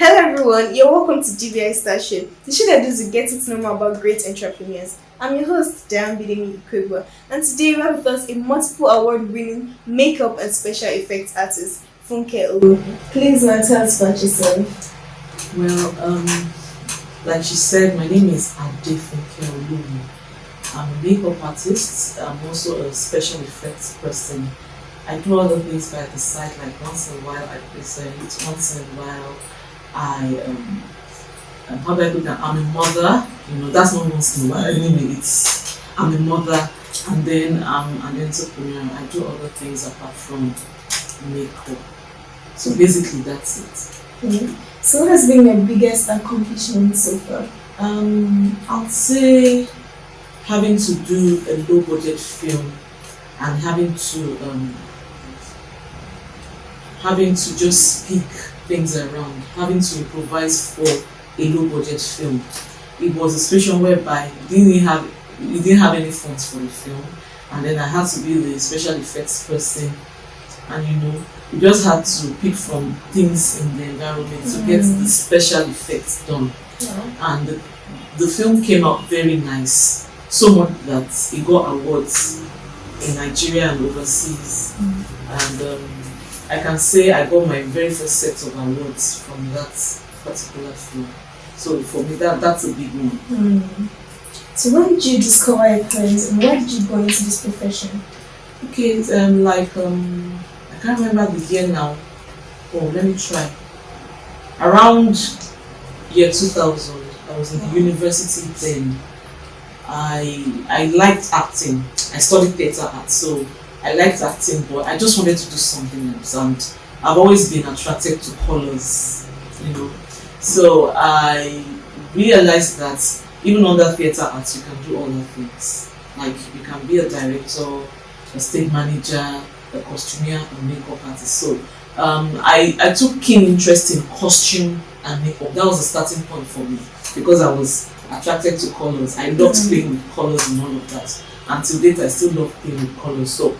Hello everyone, you're welcome to GBI Starship, the show that does you get to know more about great entrepreneurs. I'm your host, Dan Bidemi Ikwegwa, and today we have with us a multiple award-winning makeup and special effects artist, Funke Olowu. Please, man, tell us about yourself. Like she said, my name is Funke Olowu. I'm a makeup artist. I'm also a special effects person. I do other things by the side, like once in a while I present, once in a while how do I put that? I'm a mother, that's not once in a while anyway, I'm a mother, and then I'm an entrepreneur. I do other things apart from makeup. So basically that's it. So what has been your biggest accomplishment so far? I'd say having to do a low budget film and having to just speak things around, having to improvise for a low budget film. It was a situation whereby we didn't have any funds for the film, and then I had to be the special effects person, and we just had to pick from things in the environment to get the special effects done. And the film came out very nice, so much that it got awards in Nigeria and overseas. And I can say I got my very first set of awards from that particular film. So for me, that's a big one. So when did you discover your talent and why did you go into this profession? Okay, I can't remember the year now. Oh, let me try. Around year 2000, I was in the university then. I liked acting. I studied theatre art, so I liked acting, but I just wanted to do something else, and I've always been attracted to colors. So I realized that even under theatre arts, you can do other things. Like you can be a director, a stage manager, a costumier, a makeup artist. So I took keen interest in costume and makeup. That was a starting point for me because I was attracted to colors. I loved playing with colors and all of that. Until date, I still love playing with colors. So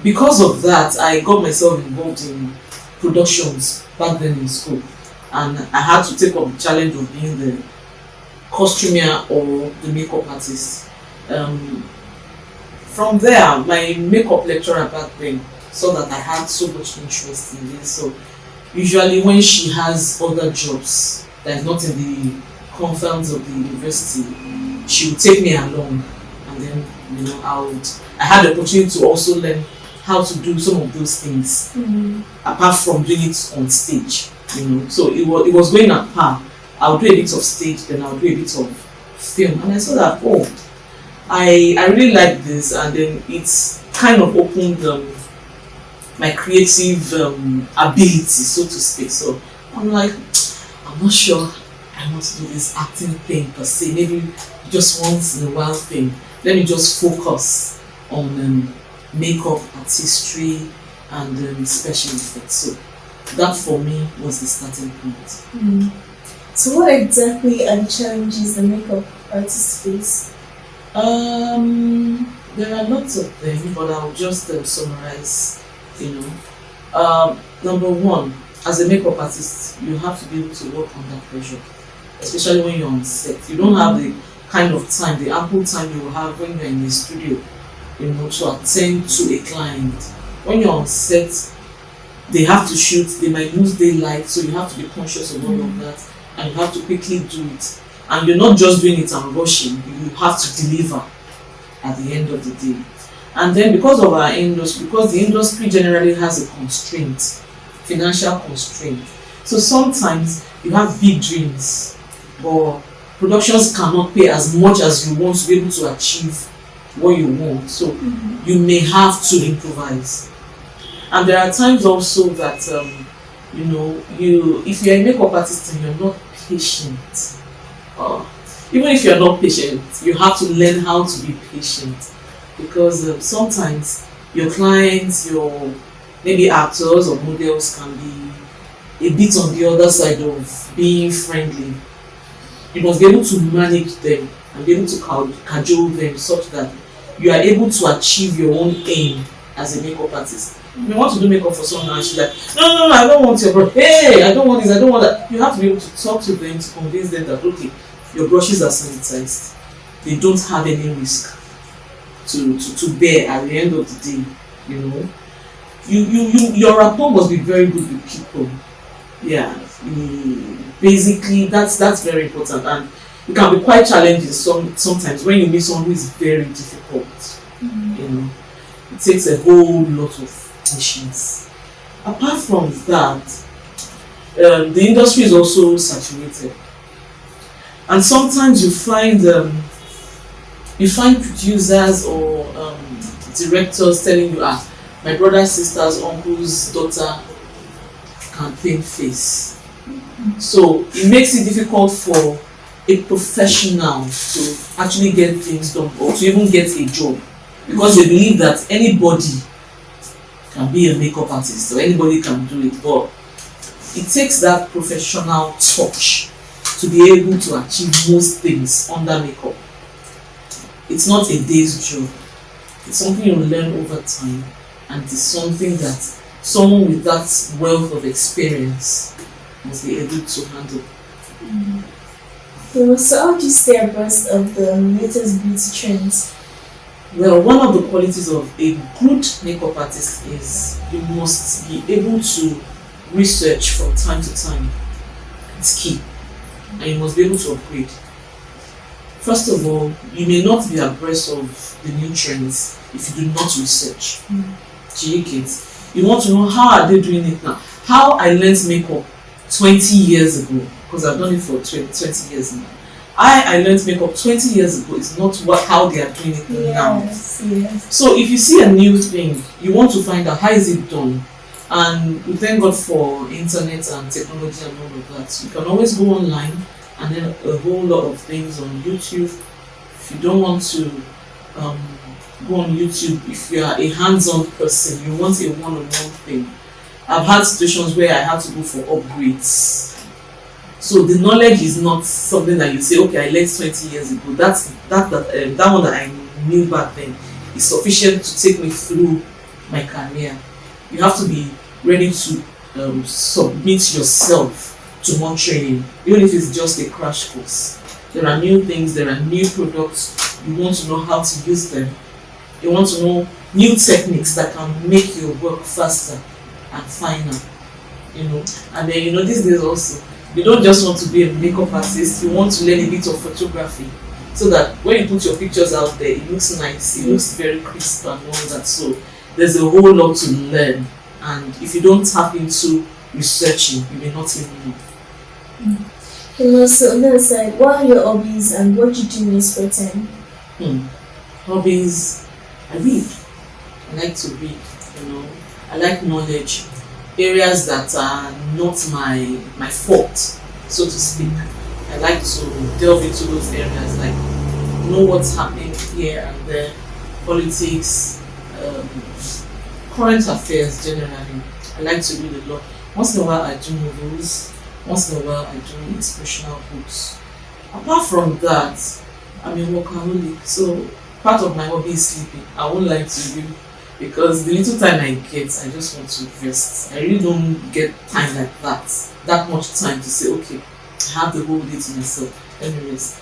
because of that, I got myself involved in productions back then in school, and I had to take up the challenge of being the costumier or the makeup artist. From there, my makeup lecturer back then saw that I had so much interest in this. So usually when she has other jobs that is not in the confines of the university, she would take me along, and then I had the opportunity to also learn how to do some of those things apart from doing it on stage. So it was going at par. I'll do a bit of stage, then I'll do a bit of film, and I saw that I really like this, and then it's kind of opened my creative ability, so to speak. So I'm like, I'm not sure I want to do this acting thing per se, maybe just once in a while thing. Let me just focus on makeup, artistry, and special effects. So that for me was the starting point. So what exactly are the challenges the makeup artists face? There are lots of them, but I'll just summarize. Number one, as a makeup artist, you have to be able to work under pressure, especially when you're on set. You don't have the kind of time, the ample time you will have when you're in the studio, to attend to a client. When you're on set, they have to shoot, they might lose daylight, so you have to be conscious of all of that, and you have to quickly do it. And you're not just doing it and rushing, you have to deliver at the end of the day. And then because of our industry, because the industry generally has a constraint, financial constraint. So sometimes you have big dreams, but productions cannot pay as much as you want to be able to achieve what you want. So you may have to improvise. And there are times also that if you're a makeup artist and you're not patient, even if you're not patient, you have to learn how to be patient, because sometimes your clients, your maybe actors or models can be a bit on the other side of being friendly. You must be able to manage them and be able to cajole them such that you are able to achieve your own aim as a makeup artist. You want to do makeup for someone and she's like, no, I don't want your brush. Hey, I don't want this, I don't want that. You have to be able to talk to them to convince them that okay, your brushes are sanitized. They don't have any risk to bear at the end of the day. You know, your rapport must be very good with people. Yeah, basically that's very important, and it can be quite challenging sometimes when you meet someone who is very difficult. You know, it takes a whole lot of patience. Apart from that, the industry is also saturated, and sometimes you find producers or directors telling you, ah, my brother, sister's uncle's daughter can paint face. So it makes it difficult for a professional to actually get things done or to even get a job, because they believe that anybody can be a makeup artist or anybody can do it, but it takes that professional touch to be able to achieve most things under makeup. It's not a day's job. It's something you learn over time, and it's something that someone with that wealth of experience must be able to handle. So how do you stay abreast of the latest beauty trends? Well, one of the qualities of a good makeup artist is you must be able to research from time to time. It's key. And you must be able to upgrade. First of all, you may not be abreast of the new trends if you do not research. Do you get? You want to know how are they doing it now? How I learned makeup 20 years ago, because I've done it for 20 years now. I learned makeup 20 years ago is not how they are doing it now. Yes. So if you see a new thing, you want to find out how is it done. And we thank God for internet and technology and all of that. You can always go online, and then a whole lot of things on YouTube. If you don't want to go on YouTube, if you are a hands-on person, you want a one-on-one thing. I've had situations where I have to go for upgrades. So the knowledge is not something that you say, okay, I learned 20 years ago. That one that I knew back then is sufficient to take me through my career. You have to be ready to submit yourself to more training, even if it's just a crash course. There are new things, there are new products. You want to know how to use them. You want to know new techniques that can make your work faster and finer. You know, and then these days also, you don't just want to be a makeup artist. You want to learn a bit of photography, so that when you put your pictures out there, it looks nice. It looks very crisp and all that. So there's a whole lot to learn, and if you don't tap into researching, you may not even know. So on the other side, what are your hobbies and what do you do in your spare time? Hobbies, I read. I like to read. I like knowledge, areas that are not my fault, so to speak. I like to delve into those areas, like know what's happening here and there, politics, current affairs generally. I like to read a lot. Once in a while I do novels, once in a while I do inspirational books. Apart from that, I'm a workaholic, so part of my hobby is sleeping. I won't lie to you, because the little time I get, I just want to rest. I really don't get time like that much time to say, okay, I have the whole day to myself, let me rest.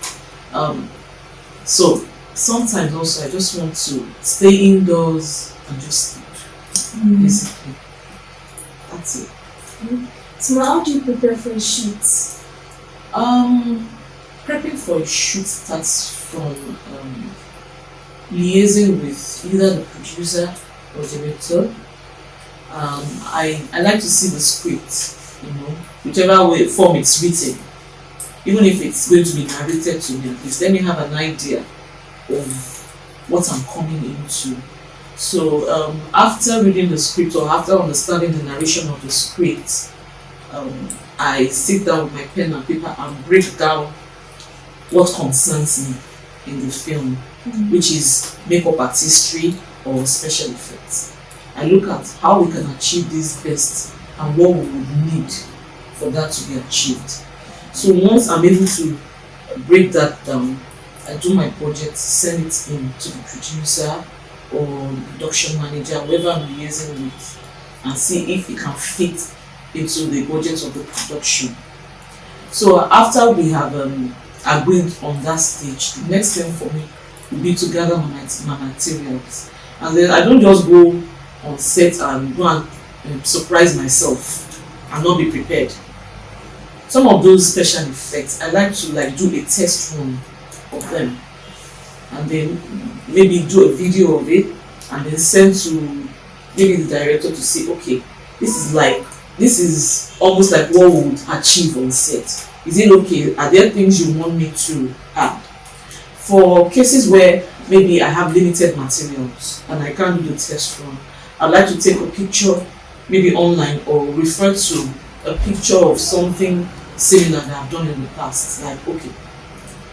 So sometimes also I just want to stay indoors and just sleep, basically. That's it. So now how do you prepare for a shoot? Prepping for a shoot starts from liaising with either the producer or director. I like to see the script, whichever way form it's written, even if it's going to be narrated to me, at least let me have an idea of what I'm coming into. So after reading the script or after understanding the narration of the script, I sit down with my pen and paper and break down what concerns me in the film, which is makeup artistry or special effects. I look at how we can achieve this best and what we would need for that to be achieved. So once I'm able to break that down, I do my budget, send it in to the producer, or the production manager, whoever I'm liaising with, and see if it can fit into the budget of the production. So after we have agreed on that stage, the next thing for me will be to gather my materials. And then I don't just go on set and go and surprise myself and not be prepared. Some of those special effects, I like to like do a test run of them, and then maybe do a video of it and then send to maybe the director to say, okay, this is almost like what we would achieve on set. Is it okay? Are there things you want me to add? For cases where maybe I have limited materials and I can't do the test run, I'd like to take a picture maybe online or refer to a picture of something similar that I've done in the past. Like, okay,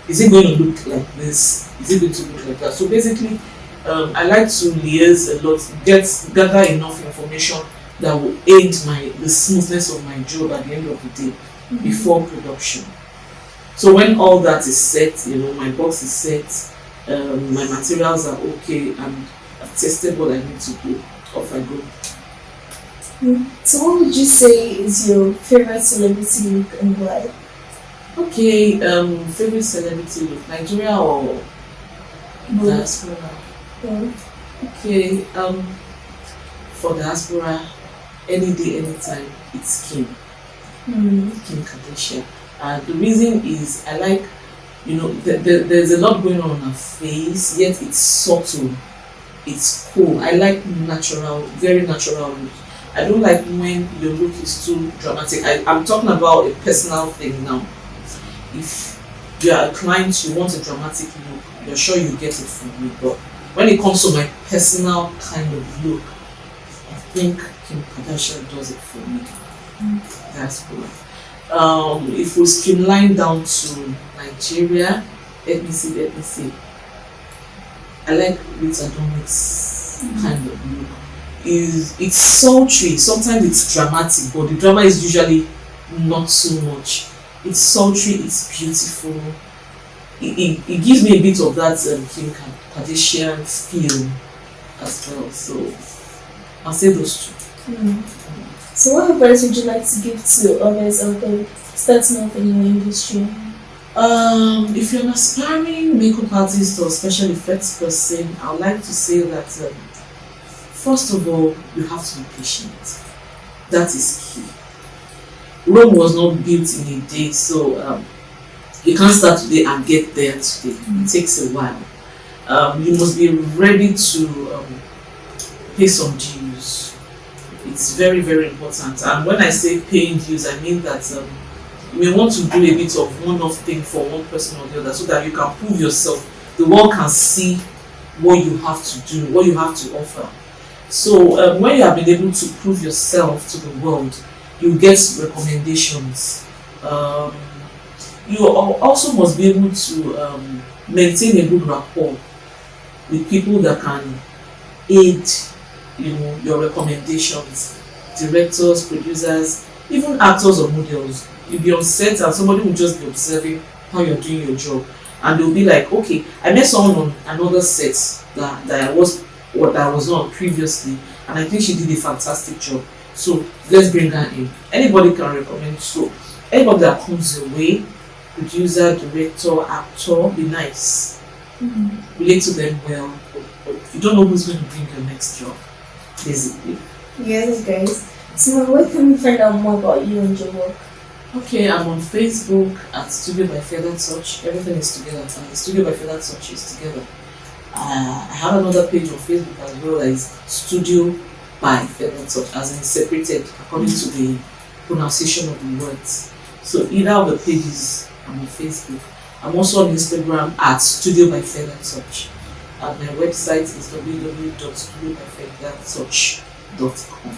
is it going to look like this? Is it going to look like that? So basically, I like to liaise a lot, gather enough information that will aid the smoothness of my job at the end of the day before production. So when all that is set, my box is set, my materials are okay, and I've tested what I need to do, off I go. So what would you say is your favorite celebrity look and why? Okay, favorite celebrity look, Nigeria or diaspora? Yeah. Okay, for diaspora, any day, anytime, it's Kim. Kim Kardashian. The reason is I like, there's a lot going on her face, yet it's subtle, it's cool. I like natural, very natural look. I don't like when your look is too dramatic. I'm talking about a personal thing now. If you are a client, you want a dramatic look, you're sure you get it from me. But when it comes to my personal kind of look, I think Kim Kardashian does it for me. That's good. If we streamline down to Nigeria, let me see. I like Rita Dominique's kind of look. It's sultry, sometimes it's dramatic, but the drama is usually not so much. It's sultry, it's beautiful. It gives me a bit of that Kim Kardashian feel as well. So I'll say those two. So what advice would you like to give to others out there starting off in your industry? If you're an aspiring makeup artist or special effects person, I would like to say that first of all, you have to be patient. That is key. Rome was not built in a day, so you can't start today and get there today. It takes a while. You must be ready to pay some dues. It's very, very important. And when I say paying dues, I mean that you may want to do a bit of one-off thing for one person or the other so that you can prove yourself. The world can see what you have to do, what you have to offer. So when you have been able to prove yourself to the world, you get recommendations. You also must be able to maintain a good rapport with people that can aid your recommendations, directors, producers, even actors or models. You'll be on set and somebody will just be observing how you're doing your job, and they'll be like, okay, I met someone on another set that I was not on previously, and I think she did a fantastic job, so let's bring her in. Anybody can recommend. So anybody that comes your way, producer, director, actor, be nice, relate to them well. You don't know who's going to bring your next job, basically. Yes, guys. So where can we find out more about you and your work? Okay, I'm on Facebook at Studio by Feather Touch. Everything is together. And the Studio by Feather Touch is together. I have another page on Facebook as well as Studio by Feather Touch, as in separated according to the pronunciation of the words. So either of the pages, I'm on Facebook. I'm also on Instagram at Studio by Feather Touch. And my website is www.studiobyfeathertouch.com.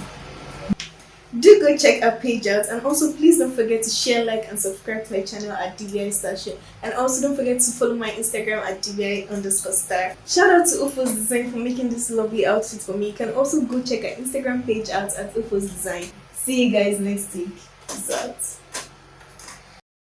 Do go check our page out, and also please don't forget to share, like, and subscribe to my channel at DBI Station. And also don't forget to follow my Instagram at DBI_star. Shout out to Ufo's Design for making this lovely outfit for me. You can also go check our Instagram page out at Ufo's Design. See you guys next week. Peace out.